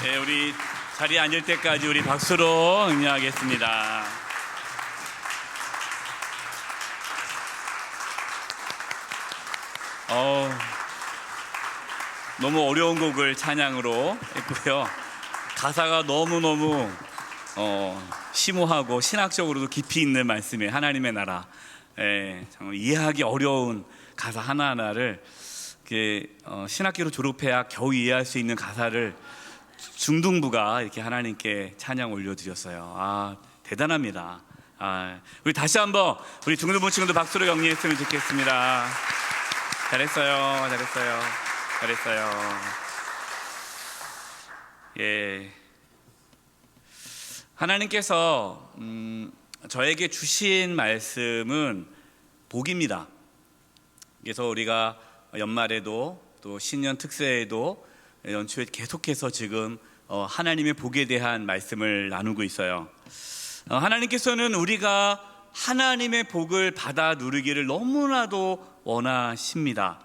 네, 우리 자리에 앉을 때까지 우리 박수로 응원하겠습니다. 너무 어려운 곡을 찬양으로 했고요. 가사가 너무너무 심오하고 신학적으로도 깊이 있는 말씀이에요. 하나님의 나라. 정말 이해하기 어려운 가사 하나하나를 신학기로 졸업해야 겨우 이해할 수 있는 가사를 중등부가 이렇게 하나님께 찬양 올려드렸어요. 대단합니다. 우리 다시 한번 우리 중등부 친구들 박수로 격려했으면 좋겠습니다. 잘했어요. 예. 하나님께서 저에게 주신 말씀은 복입니다. 그래서 우리가 연말에도 또 신년 특세에도 연초에 계속해서 지금 하나님의 복에 대한 말씀을 나누고 있어요. 하나님께서는 우리가 하나님의 복을 받아 누리기를 너무나도 원하십니다.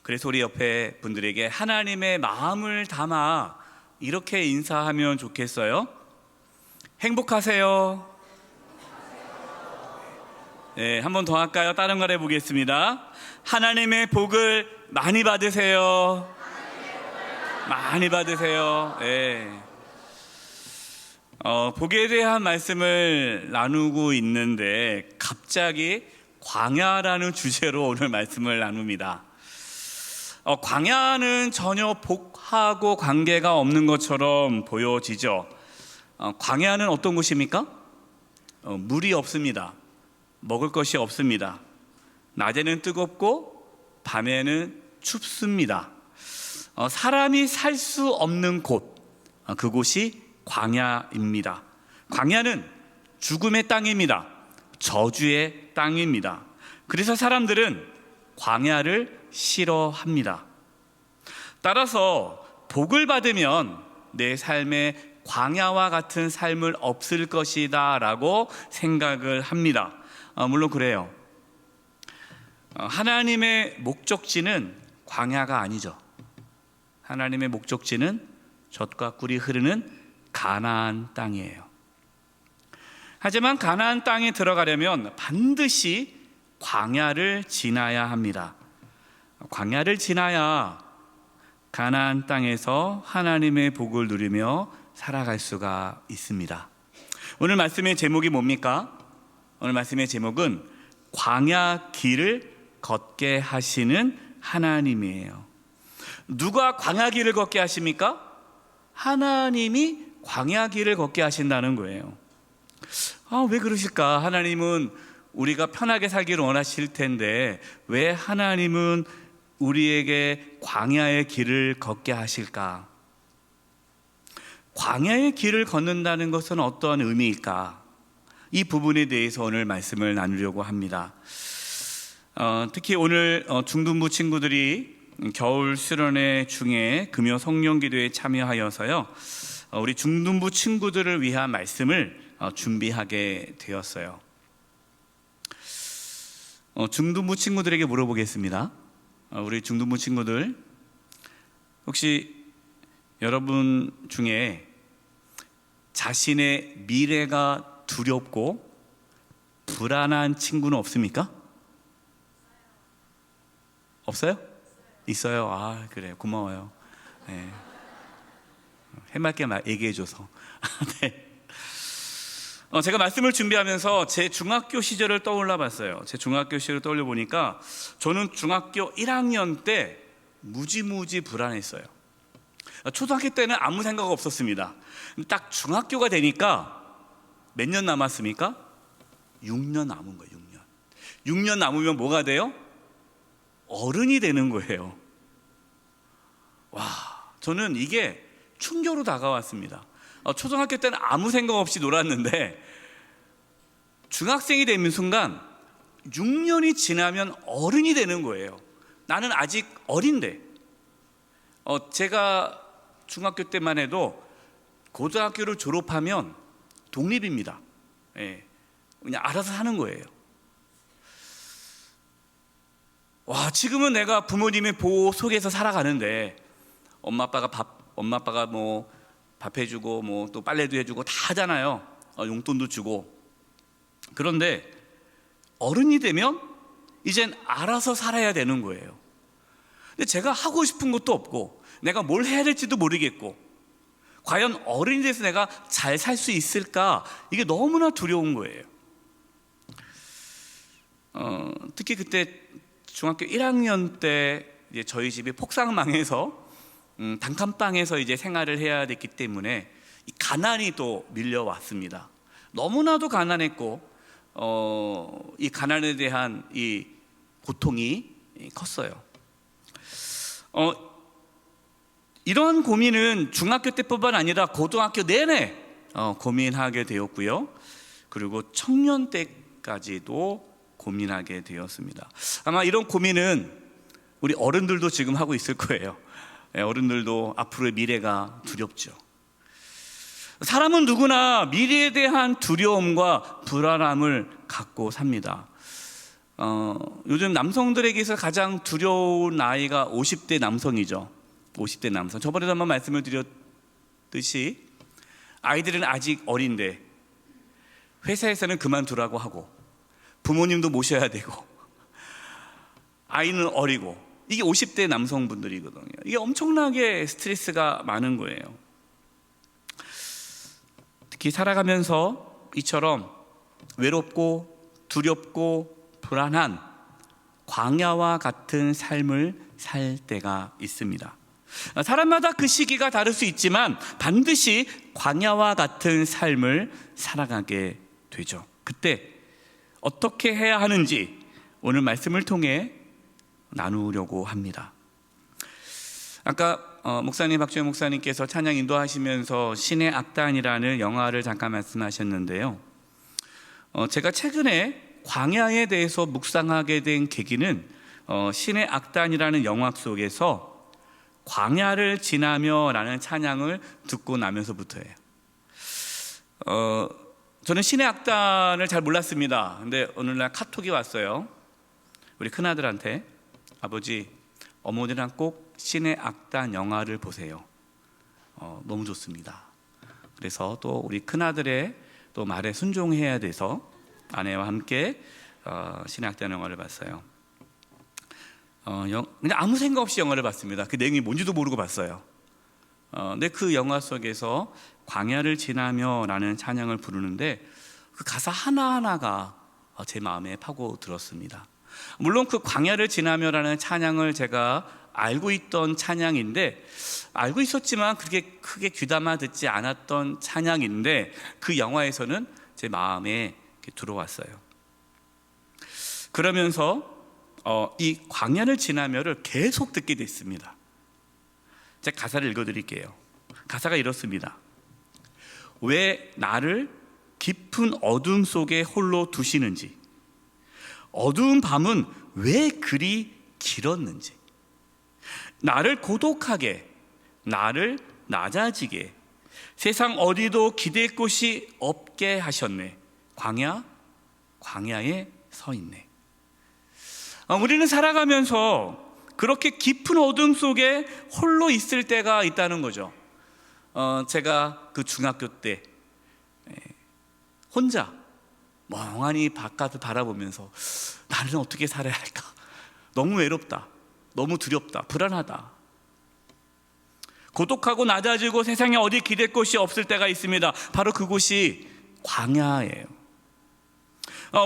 그래서 우리 옆에 분들에게 하나님의 마음을 담아 이렇게 인사하면 좋겠어요. 행복하세요. 네, 한 번 더 할까요? 다른 걸 해보겠습니다. 하나님의 복을 많이 받으세요. 많이 받으세요. 네. 복에 대한 말씀을 나누고 있는데 갑자기 광야라는 주제로 오늘 말씀을 나눕니다. 광야는 전혀 복하고 관계가 없는 것처럼 보여지죠. 광야는 어떤 곳입니까? 물이 없습니다. 먹을 것이 없습니다. 낮에는 뜨겁고 밤에는 춥습니다. 사람이 살 수 없는 곳, 그곳이 광야입니다. 광야는 죽음의 땅입니다. 저주의 땅입니다. 그래서 사람들은 광야를 싫어합니다. 따라서 복을 받으면 내 삶에 광야와 같은 삶을 없을 것이다 라고 생각을 합니다. 물론 그래요. 하나님의 목적지는 광야가 아니죠. 하나님의 목적지는 젖과 꿀이 흐르는 가나안 땅이에요. 하지만 가나안 땅에 들어가려면 반드시 광야를 지나야 합니다. 광야를 지나야 가나안 땅에서 하나님의 복을 누리며 살아갈 수가 있습니다. 오늘 말씀의 제목이 뭡니까? 오늘 말씀의 제목은 광야 길을 걷게 하시는 하나님이에요. 누가 광야 길을 걷게 하십니까? 하나님이 광야 길을 걷게 하신다는 거예요. 왜 그러실까? 하나님은 우리가 편하게 살기를 원하실 텐데 왜 하나님은 우리에게 광야의 길을 걷게 하실까? 광야의 길을 걷는다는 것은 어떤 의미일까? 이 부분에 대해서 오늘 말씀을 나누려고 합니다. 특히 오늘 중등부 친구들이 겨울 수련회 중에 금요 성령기도에 참여하여서요, 우리 중등부 친구들을 위한 말씀을 준비하게 되었어요. 중등부 친구들에게 물어보겠습니다. 우리 중등부 친구들, 혹시 여러분 중에 자신의 미래가 두렵고 불안한 친구는 없습니까? 없어요? 있어요. 그래요. 고마워요. 네. 해맑게 얘기해줘서. 네. 제가 말씀을 준비하면서 제 중학교 시절을 떠올려 봤어요. 제 중학교 시절을 떠올려 보니까 저는 중학교 1학년 때 무지무지 불안했어요. 초등학교 때는 아무 생각 없었습니다. 딱 중학교가 되니까 몇 년 남았습니까? 6년 남은 거예요. 6년 남으면 뭐가 돼요? 어른이 되는 거예요. 저는 이게 충격으로 다가왔습니다. 초등학교 때는 아무 생각 없이 놀았는데 중학생이 되는 순간 6년이 지나면 어른이 되는 거예요. 나는 아직 어린데. 제가 중학교 때만 해도 고등학교를 졸업하면 독립입니다. 그냥 알아서 하는 거예요. 지금은 내가 부모님의 보호 속에서 살아가는데 엄마 아빠가 뭐 밥 해주고 뭐 또 빨래도 해주고 다 하잖아요. 용돈도 주고. 그런데 어른이 되면 이젠 알아서 살아야 되는 거예요. 근데 제가 하고 싶은 것도 없고 내가 뭘 해야 될지도 모르겠고 과연 어른이 돼서 내가 잘 살 수 있을까? 이게 너무나 두려운 거예요. 특히 그때 중학교 1학년 때 이제 저희 집이 폭삭망해서 단칸방에서 이제 생활을 해야 됐기 때문에 이 가난이 또 밀려왔습니다. 너무나도 가난했고 이 가난에 대한 이 고통이 컸어요. 이러한 고민은 중학교 때뿐만 아니라 고등학교 내내 고민하게 되었고요. 그리고 청년 때까지도 고민하게 되었습니다. 아마 이런 고민은 우리 어른들도 지금 하고 있을 거예요. 어른들도 앞으로의 미래가 두렵죠. 사람은 누구나 미래에 대한 두려움과 불안함을 갖고 삽니다. 요즘 남성들에게서 가장 두려운 나이가 50대 남성이죠. 50대 남성. 저번에도 한번 말씀을 드렸듯이 아이들은 아직 어린데 회사에서는 그만두라고 하고 부모님도 모셔야 되고 아이는 어리고 이게 50대 남성분들이거든요. 이게 엄청나게 스트레스가 많은 거예요. 특히 살아가면서 이처럼 외롭고 두렵고 불안한 광야와 같은 삶을 살 때가 있습니다. 사람마다 그 시기가 다를 수 있지만 반드시 광야와 같은 삶을 살아가게 되죠. 그때 어떻게 해야 하는지 오늘 말씀을 통해 나누려고 합니다. 아까 목사님 박주영 목사님께서 찬양 인도하시면서 신의 악단이라는 영화를 잠깐 말씀하셨는데요. 제가 최근에 광야에 대해서 묵상하게 된 계기는 신의 악단이라는 영화 속에서 광야를 지나며 라는 찬양을 듣고 나면서부터예요. 저는 신의 악단을 잘 몰랐습니다. 근데 오늘날 카톡이 왔어요. 우리 큰아들한테 아버지, 어머니랑 꼭 신의 악단 영화를 보세요. 너무 좋습니다. 그래서 또 우리 큰아들의 또 말에 순종해야 돼서 아내와 함께 신의 악단 영화를 봤어요. 그냥 아무 생각 없이 영화를 봤습니다. 그 내용이 뭔지도 모르고 봤어요. 근데 그 영화 속에서 광야를 지나며 라는 찬양을 부르는데 그 가사 하나하나가 제 마음에 파고들었습니다. 물론 그 광야를 지나며라는 찬양을 제가 알고 있던 찬양인데 알고 있었지만 그렇게 크게 귀담아 듣지 않았던 찬양인데 그 영화에서는 제 마음에 들어왔어요. 그러면서 이 광야를 지나며를 계속 듣게 됐습니다. 제가 가사를 읽어드릴게요. 가사가 이렇습니다. 왜 나를 깊은 어둠 속에 홀로 두시는지, 어두운 밤은 왜 그리 길었는지, 나를 고독하게, 나를 낮아지게, 세상 어디도 기댈 곳이 없게 하셨네. 광야에 서 있네. 우리는 살아가면서 그렇게 깊은 어둠 속에 홀로 있을 때가 있다는 거죠. 제가 그 중학교 때 혼자 멍하니 바깥을 바라보면서 나는 어떻게 살아야 할까? 너무 외롭다, 너무 두렵다, 불안하다. 고독하고 낮아지고 세상에 어디 기댈 곳이 없을 때가 있습니다. 바로 그곳이 광야예요.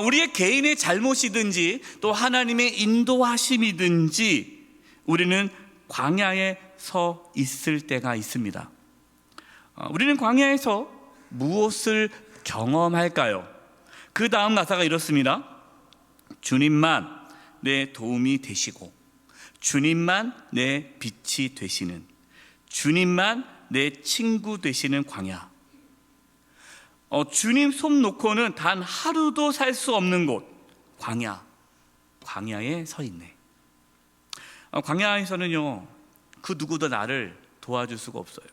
우리의 개인의 잘못이든지 또 하나님의 인도하심이든지 우리는 광야에 서 있을 때가 있습니다. 우리는 광야에서 무엇을 경험할까요? 그 다음 가사가 이렇습니다. 주님만 내 도움이 되시고, 주님만 내 빛이 되시는, 주님만 내 친구 되시는 광야. 주님 손 놓고는 단 하루도 살 수 없는 곳, 광야에 서 있네. 광야에서는요, 그 누구도 나를 도와줄 수가 없어요.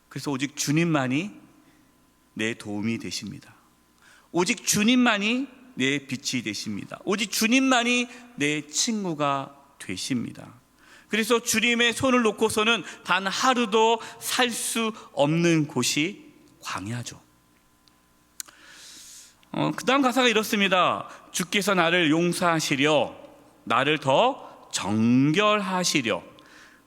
그래서 오직 주님만이 내 도움이 되십니다. 오직 주님만이 내 빛이 되십니다. 오직 주님만이 내 친구가 되십니다. 그래서 주님의 손을 놓고서는 단 하루도 살 수 없는 곳이 광야죠. 그 다음 가사가 이렇습니다. 주께서 나를 용서하시려, 나를 더 정결하시려,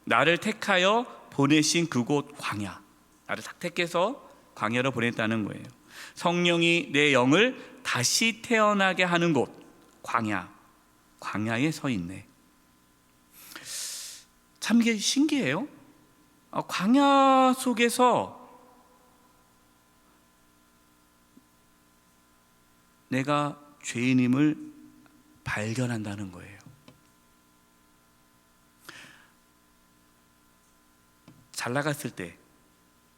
나를 택하여 보내신 그곳 광야. 나를 딱 택해서 광야로 보냈다는 거예요. 성령이 내 영을 다시 태어나게 하는 곳, 광야. 광야에 서 있네. 참 이게 신기해요. 광야 속에서 내가 죄인임을 발견한다는 거예요. 잘 나갔을 때,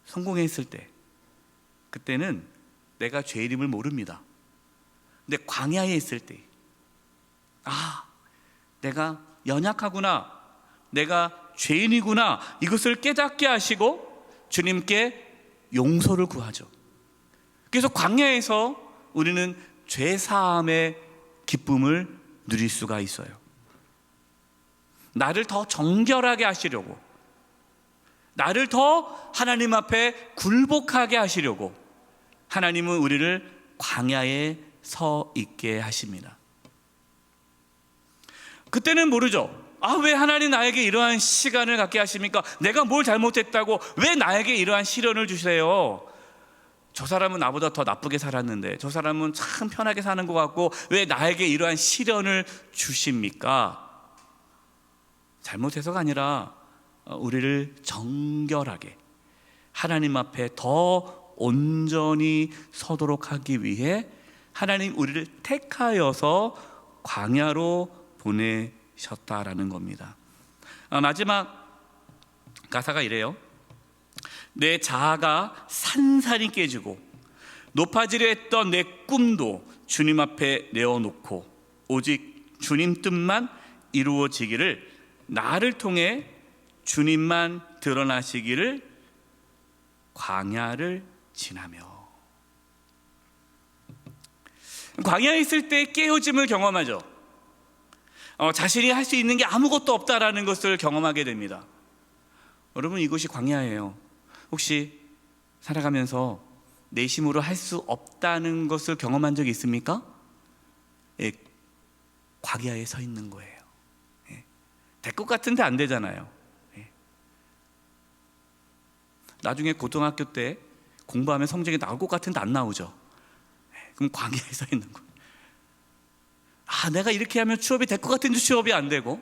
성공했을 때, 그때는 내가 죄인임을 모릅니다. 근데 광야에 있을 때, 내가 연약하구나, 내가 죄인이구나, 이것을 깨닫게 하시고 주님께 용서를 구하죠. 그래서 광야에서 우리는 죄 사함의 기쁨을 누릴 수가 있어요. 나를 더 정결하게 하시려고, 나를 더 하나님 앞에 굴복하게 하시려고 하나님은 우리를 광야에 서 있게 하십니다. 그때는 모르죠. 왜 하나님 나에게 이러한 시간을 갖게 하십니까? 내가 뭘 잘못했다고 왜 나에게 이러한 시련을 주세요? 저 사람은 나보다 더 나쁘게 살았는데, 저 사람은 참 편하게 사는 것 같고 왜 나에게 이러한 시련을 주십니까? 잘못해서가 아니라 우리를 정결하게 하나님 앞에 더 온전히 서도록 하기 위해 하나님 우리를 택하여서 광야로 보내셨다라는 겁니다. 마지막 가사가 이래요. 내 자아가 산산이 깨지고 높아지려 했던 내 꿈도 주님 앞에 내어놓고 오직 주님 뜻만 이루어지기를, 나를 통해 주님만 드러나시기를 광야를 지나며. 광야에 있을 때 깨어짐을 경험하죠. 자신이 할 수 있는 게 아무것도 없다라는 것을 경험하게 됩니다. 여러분, 이것이 광야예요. 혹시 살아가면서 내 힘으로 할 수 없다는 것을 경험한 적이 있습니까? 광야에 서 있는 거예요. 될 것 같은데 안 되잖아요. 나중에 고등학교 때 공부하면 성적이 나올 것 같은데 안 나오죠. 그럼 광야에 서 있는 거예요. 내가 이렇게 하면 취업이 될 것 같은데 취업이 안 되고,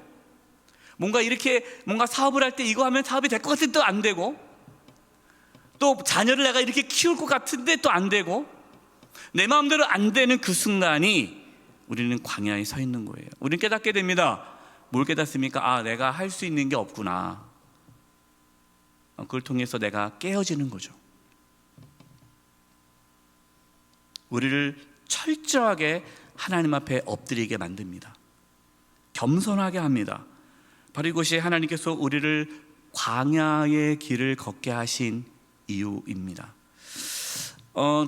뭔가 사업을 할 때 이거 하면 사업이 될 것 같은데 또 안 되고, 또 자녀를 내가 이렇게 키울 것 같은데 또 안 되고, 내 마음대로 안 되는 그 순간이 우리는 광야에 서 있는 거예요. 우리는 깨닫게 됩니다. 뭘 깨닫습니까? 내가 할 수 있는 게 없구나. 그걸 통해서 내가 깨어지는 거죠. 우리를 철저하게 하나님 앞에 엎드리게 만듭니다. 겸손하게 합니다. 바로 이것이 하나님께서 우리를 광야의 길을 걷게 하신 이유입니다.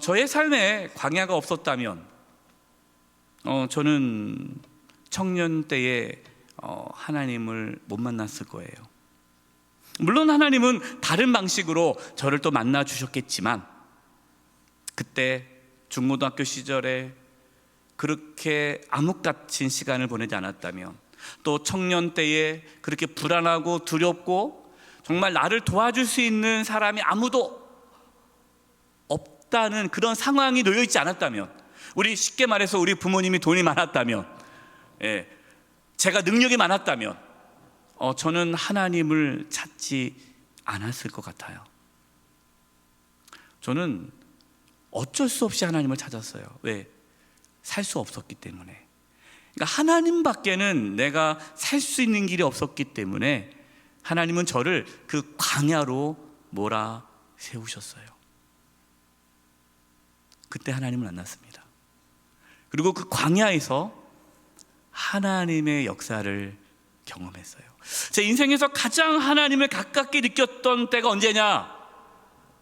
저의 삶에 광야가 없었다면 저는 청년 때에 하나님을 못 만났을 거예요. 물론 하나님은 다른 방식으로 저를 또 만나 주셨겠지만, 그때 중고등학교 시절에 그렇게 암흑같은 시간을 보내지 않았다면, 또 청년 때에 그렇게 불안하고 두렵고 정말 나를 도와줄 수 있는 사람이 아무도 없다는 그런 상황이 놓여 있지 않았다면, 우리 쉽게 말해서 우리 부모님이 돈이 많았다면, 제가 능력이 많았다면 저는 하나님을 찾지 않았을 것 같아요. 저는 어쩔 수 없이 하나님을 찾았어요. 왜? 살 수 없었기 때문에. 그러니까 하나님밖에는 내가 살 수 있는 길이 없었기 때문에 하나님은 저를 그 광야로 몰아 세우셨어요. 그때 하나님을 만났습니다. 그리고 그 광야에서 하나님의 역사를 경험했어요. 제 인생에서 가장 하나님을 가깝게 느꼈던 때가 언제냐?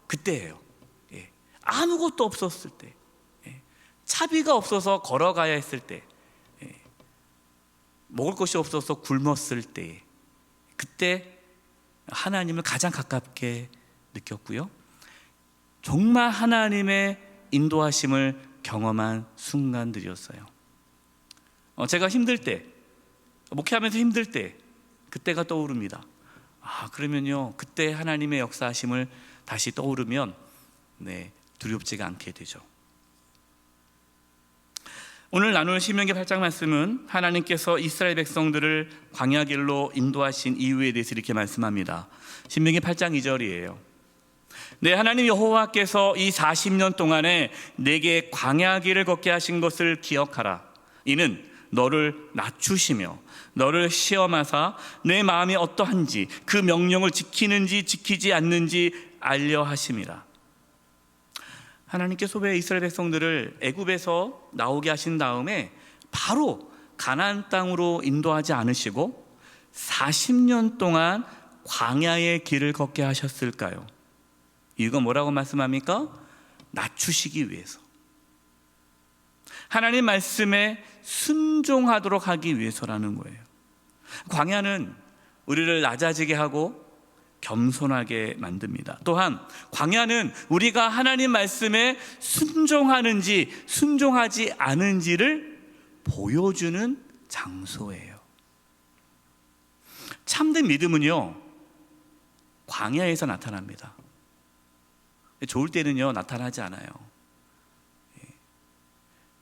그때예요. 아무것도 없었을 때, 차비가 없어서 걸어가야 했을 때, 먹을 것이 없어서 굶었을 때, 그때 하나님을 가장 가깝게 느꼈고요. 정말 하나님의 인도하심을 경험한 순간들이었어요. 제가 힘들 때, 목회하면서 힘들 때 그때가 떠오릅니다. 그러면요, 그때 하나님의 역사하심을 다시 떠오르면 두렵지가 않게 되죠. 오늘 나눌 신명기 8장 말씀은 하나님께서 이스라엘 백성들을 광야 길로 인도하신 이유에 대해서 이렇게 말씀합니다. 신명기 8장 2절이에요. 네, 하나님 여호와께서 이 40년 동안에 내게 광야 길을 걷게 하신 것을 기억하라. 이는 너를 낮추시며 너를 시험하사 내 마음이 어떠한지 그 명령을 지키는지 지키지 않는지 알려 하심이라. 하나님께서 왜 이스라엘 백성들을 애굽에서 나오게 하신 다음에 바로 가나안 땅으로 인도하지 않으시고 40년 동안 광야의 길을 걷게 하셨을까요? 이유가 뭐라고 말씀합니까? 낮추시기 위해서, 하나님 말씀에 순종하도록 하기 위해서라는 거예요. 광야는 우리를 낮아지게 하고 겸손하게 만듭니다. 또한 광야는 우리가 하나님 말씀에 순종하는지 순종하지 않은지를 보여주는 장소예요. 참된 믿음은요, 광야에서 나타납니다. 좋을 때는요, 나타나지 않아요.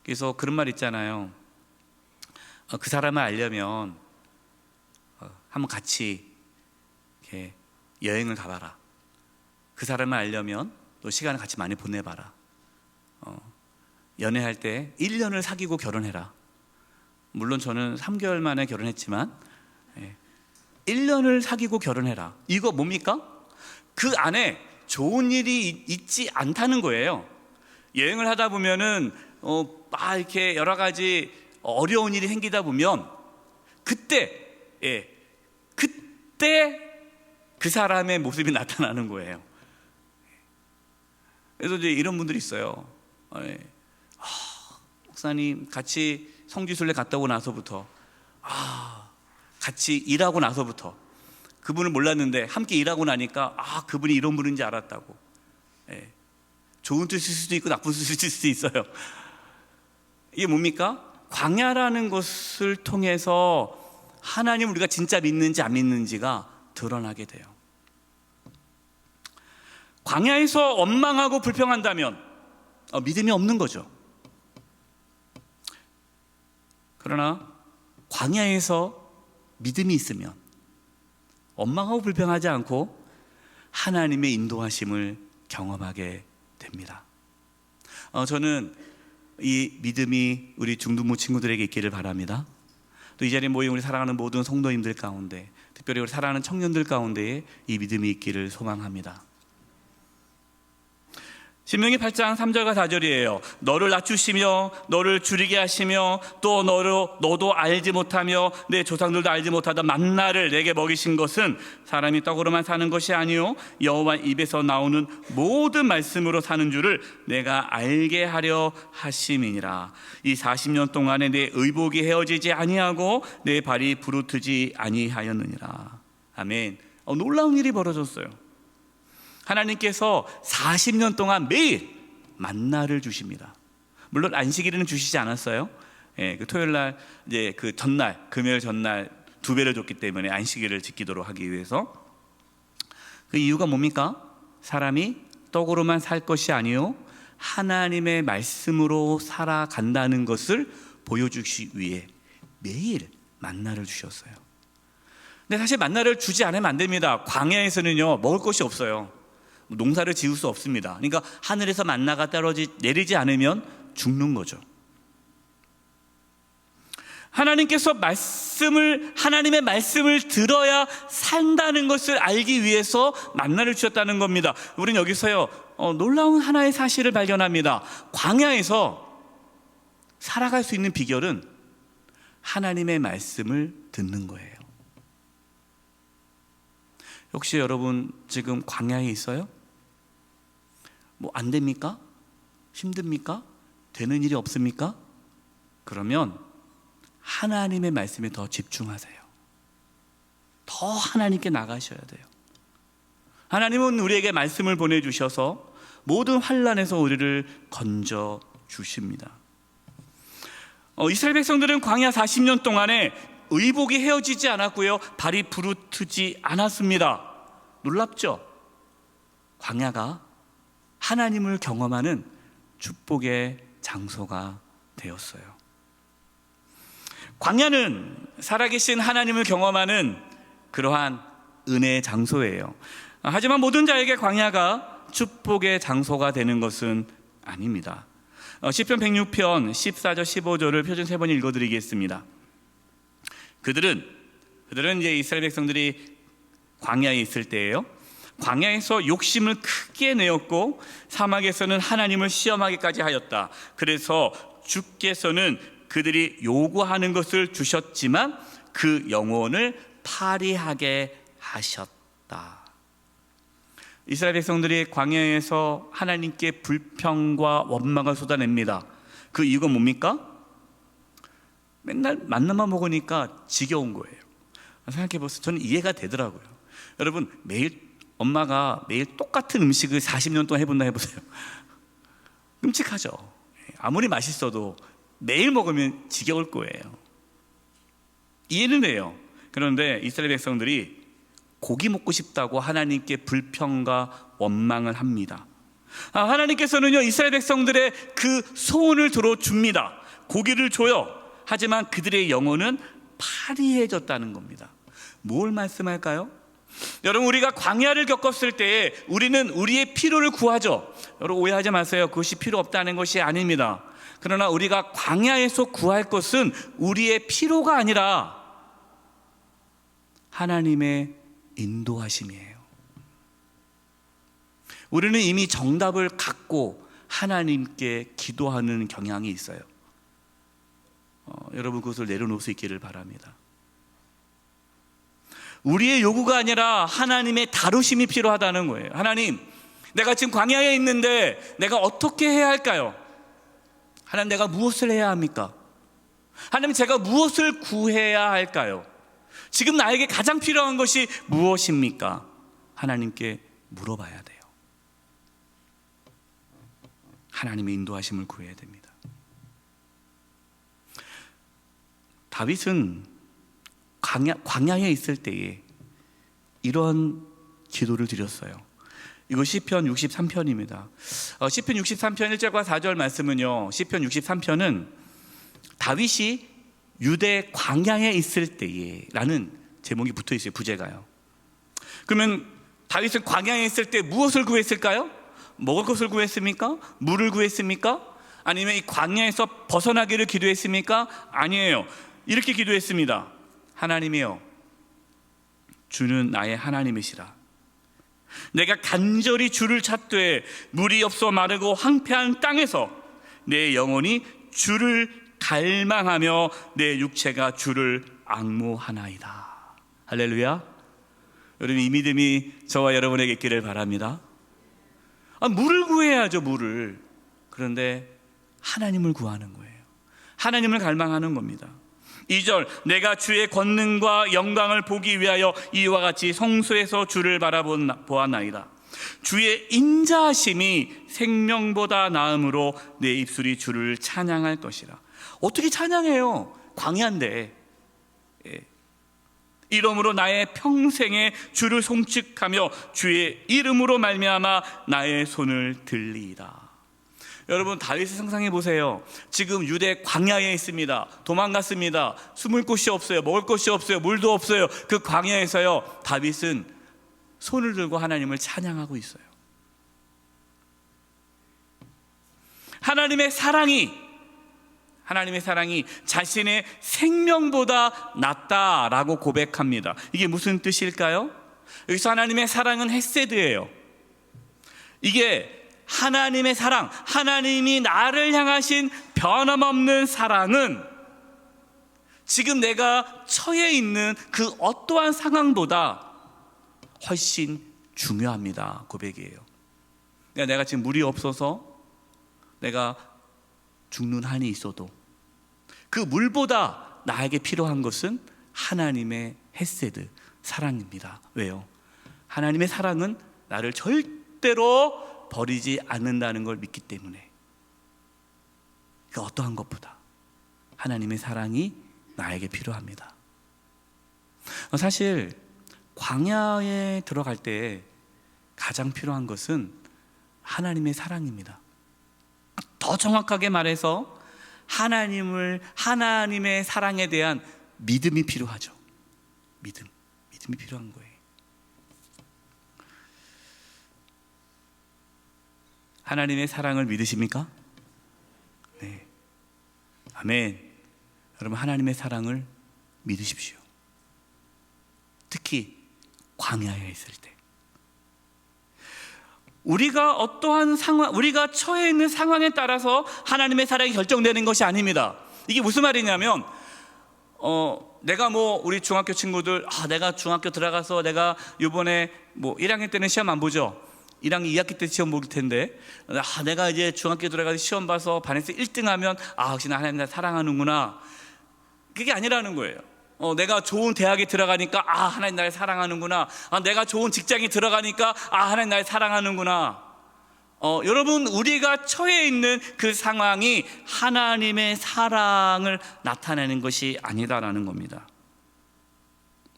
그래서 그런 말 있잖아요. 그 사람을 알려면 한번 같이 이렇게 여행을 가봐라. 그 사람을 알려면 또 시간을 같이 많이 보내봐라. 연애할 때 1년을 사귀고 결혼해라. 물론 저는 3개월 만에 결혼했지만 1년을 사귀고 결혼해라. 이거 뭡니까? 그 안에 좋은 일이 있지 않다는 거예요. 여행을 하다 보면은 막 이렇게 여러 가지 어려운 일이 생기다 보면 그때 그 사람의 모습이 나타나는 거예요. 그래서 이제 이런 분들이 있어요. 목사님, 같이 성지순례 갔다 오고 나서부터, 같이 일하고 나서부터 그분을 몰랐는데 함께 일하고 나니까 그분이 이런 분인지 알았다고. 좋은 뜻일 수도 있고 나쁜 뜻일 수도 있어요. 이게 뭡니까? 광야라는 것을 통해서 하나님 우리가 진짜 믿는지 안 믿는지가 드러나게 돼요. 광야에서 원망하고 불평한다면 믿음이 없는 거죠. 그러나 광야에서 믿음이 있으면 원망하고 불평하지 않고 하나님의 인도하심을 경험하게 됩니다. 저는 이 믿음이 우리 중등부 친구들에게 있기를 바랍니다. 또 이 자리에 모인 우리 사랑하는 모든 성도님들 가운데, 특별히 우리 사랑하는 청년들 가운데에 이 믿음이 있기를 소망합니다. 신명기 8장 3절과 4절이에요. 너를 낮추시며 너를 줄이게 하시며 또 너도 알지 못하며 내 조상들도 알지 못하던 만나를 내게 먹이신 것은 사람이 떡으로만 사는 것이 아니요 여호와 입에서 나오는 모든 말씀으로 사는 줄을 내가 알게 하려 하심이니라. 이 40년 동안에 내 의복이 헤어지지 아니하고 내 발이 부르트지 아니하였느니라. 아멘. 놀라운 일이 벌어졌어요. 하나님께서 40년 동안 매일 만나를 주십니다. 물론 안식일에는 주시지 않았어요. 그 토요일 날, 이제 그 전날, 금요일 전날 2배를 줬기 때문에 안식일을 지키도록 하기 위해서. 그 이유가 뭡니까? 사람이 떡으로만 살 것이 아니요 하나님의 말씀으로 살아간다는 것을 보여주기 위해 매일 만나를 주셨어요. 근데 사실 만나를 주지 않으면 안 됩니다. 광야에서는요, 먹을 것이 없어요. 농사를 지을 수 없습니다. 그러니까 하늘에서 만나가 내리지 않으면 죽는 거죠. 하나님께서 하나님의 말씀을 들어야 산다는 것을 알기 위해서 만나를 주셨다는 겁니다. 우리는 여기서요, 놀라운 하나의 사실을 발견합니다. 광야에서 살아갈 수 있는 비결은 하나님의 말씀을 듣는 거예요. 혹시 여러분 지금 광야에 있어요? 안 됩니까? 힘듭니까? 되는 일이 없습니까? 그러면 하나님의 말씀에 더 집중하세요. 더 하나님께 나가셔야 돼요. 하나님은 우리에게 말씀을 보내주셔서 모든 환난에서 우리를 건져 주십니다. 이스라엘 백성들은 광야 40년 동안에 의복이 헤어지지 않았고요, 발이 부르트지 않았습니다. 놀랍죠? 광야가 하나님을 경험하는 축복의 장소가 되었어요. 광야는 살아계신 하나님을 경험하는 그러한 은혜의 장소예요. 하지만 모든 자에게 광야가 축복의 장소가 되는 것은 아닙니다. 시편 106편 14절 15절을 표준 세 번 읽어드리겠습니다. 그들은 이제 이스라엘 백성들이 광야에 있을 때예요. 광야에서 욕심을 크게 내었고 사막에서는 하나님을 시험하기까지 하였다. 그래서 주께서는 그들이 요구하는 것을 주셨지만 그 영혼을 파리하게 하셨다. 이스라엘 백성들이 광야에서 하나님께 불평과 원망을 쏟아냅니다. 그 이유가 뭡니까? 맨날 만나만 먹으니까 지겨운 거예요. 생각해보세요. 저는 이해가 되더라고요. 여러분, 엄마가 매일 똑같은 음식을 40년 동안 해본다 해보세요. 끔찍하죠. 아무리 맛있어도 매일 먹으면 지겨울 거예요. 이해는 해요. 그런데 이스라엘 백성들이 고기 먹고 싶다고 하나님께 불평과 원망을 합니다. 하나님께서는요, 이스라엘 백성들의 그 소원을 들어줍니다. 고기를 줘요. 하지만 그들의 영혼은 파리해졌다는 겁니다. 뭘 말씀할까요? 여러분, 우리가 광야를 겪었을 때에 우리는 우리의 필요를 구하죠. 여러분, 오해하지 마세요. 그것이 필요 없다는 것이 아닙니다. 그러나 우리가 광야에서 구할 것은 우리의 필요가 아니라 하나님의 인도하심이에요. 우리는 이미 정답을 갖고 하나님께 기도하는 경향이 있어요. 여러분, 그것을 내려놓을 수 있기를 바랍니다. 우리의 요구가 아니라 하나님의 다루심이 필요하다는 거예요. 하나님, 내가 지금 광야에 있는데 내가 어떻게 해야 할까요? 하나님, 내가 무엇을 해야 합니까? 하나님, 제가 무엇을 구해야 할까요? 지금 나에게 가장 필요한 것이 무엇입니까? 하나님께 물어봐야 돼요. 하나님의 인도하심을 구해야 됩니다. 다윗은 광야에 있을 때에 이런 기도를 드렸어요. 이거 시편 63편입니다. 시편 63편 1절과 4절 말씀은요, 시편 63편은 다윗이 유대 광야에 있을 때에 라는 제목이 붙어 있어요. 부제가요. 그러면 다윗은 광야에 있을 때 무엇을 구했을까요? 먹을 것을 구했습니까? 물을 구했습니까? 아니면 이 광야에서 벗어나기를 기도했습니까? 아니에요. 이렇게 기도했습니다. 하나님이여, 주는 나의 하나님이시라. 내가 간절히 주를 찾되 물이 없어 마르고 황폐한 땅에서 내 영혼이 주를 갈망하며 내 육체가 주를 앙모하나이다. 할렐루야. 여러분, 이 믿음이 저와 여러분에게 있기를 바랍니다. 물을 구해야죠, 물을. 그런데 하나님을 구하는 거예요. 하나님을 갈망하는 겁니다. 2절, 내가 주의 권능과 영광을 보기 위하여 이와 같이 성소에서 주를 바라보았나이다. 주의 인자하심이 생명보다 나음으로 내 입술이 주를 찬양할 것이라. 어떻게 찬양해요? 광야인데. 이러므로 나의 평생에 주를 송축하며 주의 이름으로 말미암아 나의 손을 들리이다. 여러분, 다윗을 상상해 보세요. 지금 유대 광야에 있습니다. 도망갔습니다. 숨을 곳이 없어요. 먹을 것이 없어요. 물도 없어요. 그 광야에서요, 다윗은 손을 들고 하나님을 찬양하고 있어요. 하나님의 사랑이 자신의 생명보다 낫다라고 고백합니다. 이게 무슨 뜻일까요? 여기서 하나님의 사랑은 헤세드예요. 이게 하나님의 사랑, 하나님이 나를 향하신 변함없는 사랑은 지금 내가 처해 있는 그 어떠한 상황보다 훨씬 중요합니다. 고백이에요. 내가 지금 물이 없어서 내가 죽는 한이 있어도 그 물보다 나에게 필요한 것은 하나님의 헤세드, 사랑입니다. 왜요? 하나님의 사랑은 나를 절대로 버리지 않는다는 걸 믿기 때문에. 그 어떠한 것보다 하나님의 사랑이 나에게 필요합니다. 사실 광야에 들어갈 때 가장 필요한 것은 하나님의 사랑입니다. 더 정확하게 말해서 하나님의 사랑에 대한 믿음이 필요하죠. 믿음이 필요한 거예요. 하나님의 사랑을 믿으십니까? 네. 아멘. 여러분, 하나님의 사랑을 믿으십시오. 특히 광야에 있을 때. 우리가 어떠한 상황, 우리가 처해 있는 상황에 따라서 하나님의 사랑이 결정되는 것이 아닙니다. 이게 무슨 말이냐면, 내가 우리 중학교 친구들, 내가 중학교 들어가서 내가 이번에 1학년 때는 시험 안 보죠. 1학년 2학기 때 시험 볼 텐데, 내가 이제 중학교 들어가서 시험 봐서 반에서 1등하면 역시 나 하나님 나 사랑하는구나. 그게 아니라는 거예요. 내가 좋은 대학에 들어가니까 하나님 나를 사랑하는구나. 내가 좋은 직장에 들어가니까 하나님 나를 사랑하는구나. 여러분, 우리가 처해 있는 그 상황이 하나님의 사랑을 나타내는 것이 아니다라는 겁니다.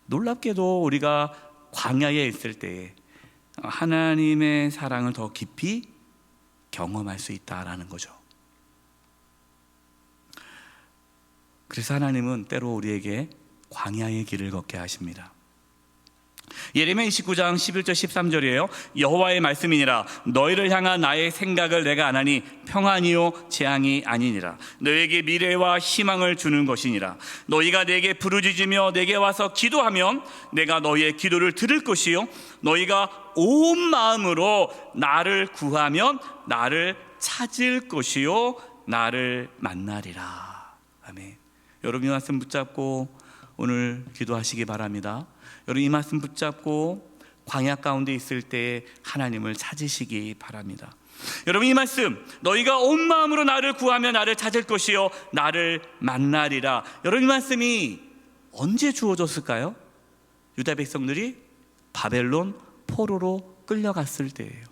놀랍게도 우리가 광야에 있을 때 하나님의 사랑을 더 깊이 경험할 수 있다라는 거죠. 그래서 하나님은 때로 우리에게 광야의 길을 걷게 하십니다. 예레미야 29장 11절 13절이에요. 여호와의 말씀이니라. 너희를 향한 나의 생각을 내가 아나니 평안이요 재앙이 아니니라. 너에게 미래와 희망을 주는 것이니라. 너희가 내게 부르짖으며 내게 와서 기도하면 내가 너희의 기도를 들을 것이요 너희가 온 마음으로 나를 구하면 나를 찾을 것이요 나를 만나리라. 아멘. 여러분, 이 말씀 붙잡고 오늘 기도하시기 바랍니다. 여러분, 이 말씀 붙잡고 광야 가운데 있을 때 하나님을 찾으시기 바랍니다. 여러분, 이 말씀, 너희가 온 마음으로 나를 구하면 나를 찾을 것이요 나를 만나리라. 여러분, 이 말씀이 언제 주어졌을까요? 유다 백성들이 바벨론 포로로 끌려갔을 때예요.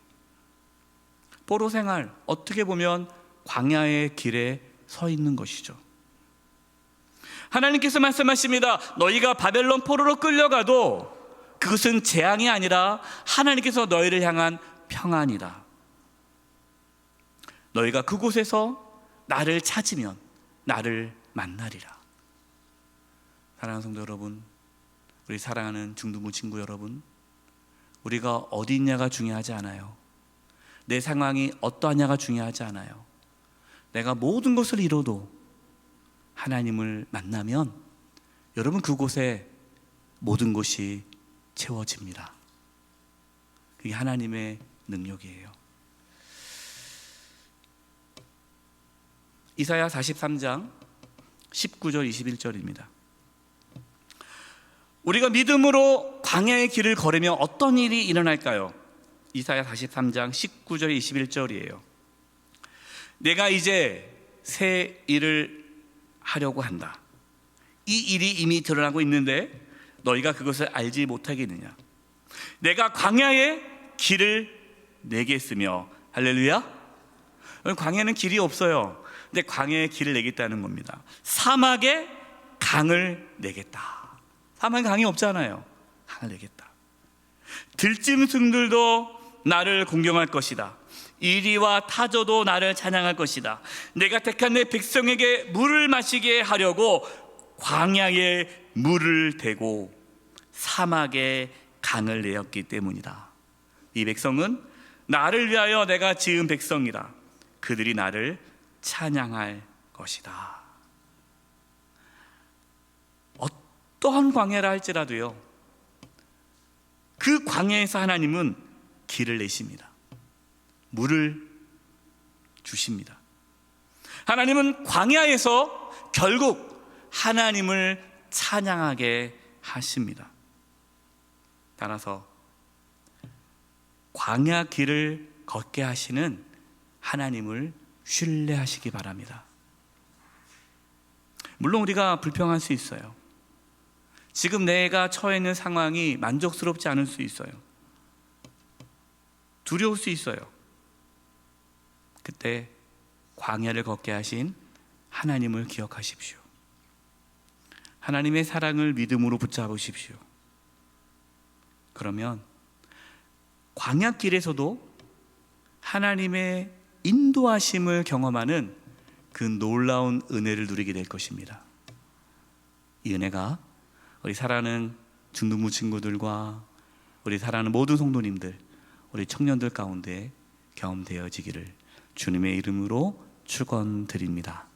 포로 생활, 어떻게 보면 광야의 길에 서 있는 것이죠. 하나님께서 말씀하십니다. 너희가 바벨론 포로로 끌려가도 그것은 재앙이 아니라 하나님께서 너희를 향한 평안이다. 너희가 그곳에서 나를 찾으면 나를 만나리라. 사랑하는 성도 여러분, 우리 사랑하는 중등부 친구 여러분, 우리가 어디 있냐가 중요하지 않아요. 내 상황이 어떠하냐가 중요하지 않아요. 내가 모든 것을 이뤄도 하나님을 만나면 여러분, 그곳에 모든 것이 채워집니다. 그게 하나님의 능력이에요. 이사야 43장 19절 21절입니다. 우리가 믿음으로 광야의 길을 걸으면 어떤 일이 일어날까요? 이사야 43장 19절 21절이에요. 내가 이제 새 일을 하려고 한다. 이 일이 이미 드러나고 있는데 너희가 그것을 알지 못하겠느냐. 내가 광야에 길을 내겠으며. 할렐루야. 광야는 길이 없어요. 근데 광야에 길을 내겠다는 겁니다. 사막에 강을 내겠다. 사막에 강이 없잖아요. 강을 내겠다. 들짐승들도 나를 공경할 것이다. 이리와 타조도 나를 찬양할 것이다. 내가 택한 내 백성에게 물을 마시게 하려고 광야에 물을 대고 사막에 강을 내었기 때문이다. 이 백성은 나를 위하여 내가 지은 백성이다. 그들이 나를 찬양할 것이다. 어떠한 광야라 할지라도요, 그 광야에서 하나님은 길을 내십니다. 물을 주십니다. 하나님은 광야에서 결국 하나님을 찬양하게 하십니다. 따라서 광야 길을 걷게 하시는 하나님을 신뢰하시기 바랍니다. 물론 우리가 불평할 수 있어요. 지금 내가 처해 있는 상황이 만족스럽지 않을 수 있어요. 두려울 수 있어요. 그때 광야를 걷게 하신 하나님을 기억하십시오. 하나님의 사랑을 믿음으로 붙잡으십시오. 그러면 광야길에서도 하나님의 인도하심을 경험하는 그 놀라운 은혜를 누리게 될 것입니다. 이 은혜가 우리 사랑하는 중등부 친구들과 우리 사랑하는 모든 성도님들, 우리 청년들 가운데 경험되어지기를 주님의 이름으로 축원드립니다.